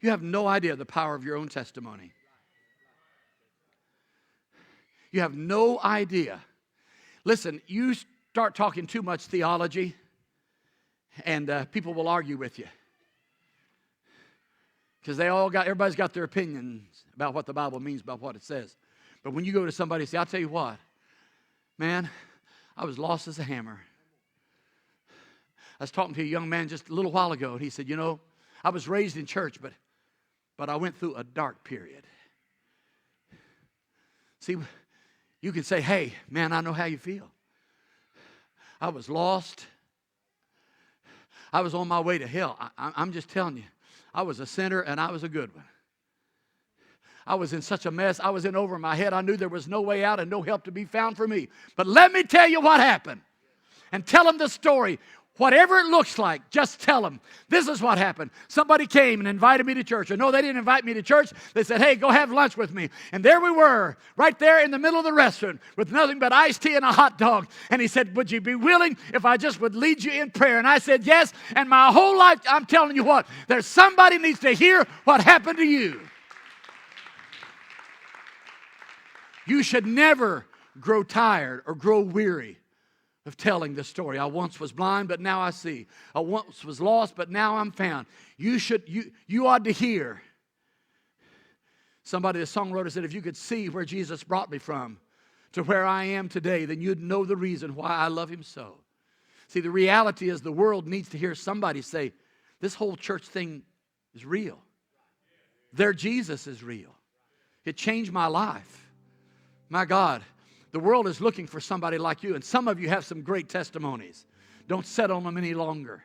You have no idea the power of your own testimony. You have no idea. Listen, you start talking too much theology, and people will argue with you. Because everybody's got their opinions about what the Bible means, about what it says. But when you go to somebody and say, I'll tell you what, man, I was lost as a hammer. I was talking to a young man just a little while ago, and he said, you know, I was raised in church, but I went through a dark period. See, you can say, hey, man, I know how you feel. I was lost. I was on my way to hell. I'm just telling you, I was a sinner and I was a good one. I was in such a mess. I was in over my head. I knew there was no way out and no help to be found for me. But let me tell you what happened. And tell them the story. Whatever it looks like, just tell them, this is what happened. Somebody came and invited me to church. Or no, they didn't invite me to church. They said, hey, go have lunch with me. And there we were, right there in the middle of the restaurant with nothing but iced tea and a hot dog. And he said, would you be willing if I just would lead you in prayer? And I said, yes. And my whole life, I'm telling you what, there's somebody needs to hear what happened to you. You should never grow tired or grow weary of telling the story. I once was blind, but now I see. I once was lost, but now I'm found. You ought to hear. Somebody, the songwriter said, if you could see where Jesus brought me from to where I am today, then you'd know the reason why I love him so. See, the reality is the world needs to hear somebody say, this whole church thing is real. Their Jesus is real. It changed my life. My God. The world is looking for somebody like you, and some of you have some great testimonies. Don't sit on them any longer.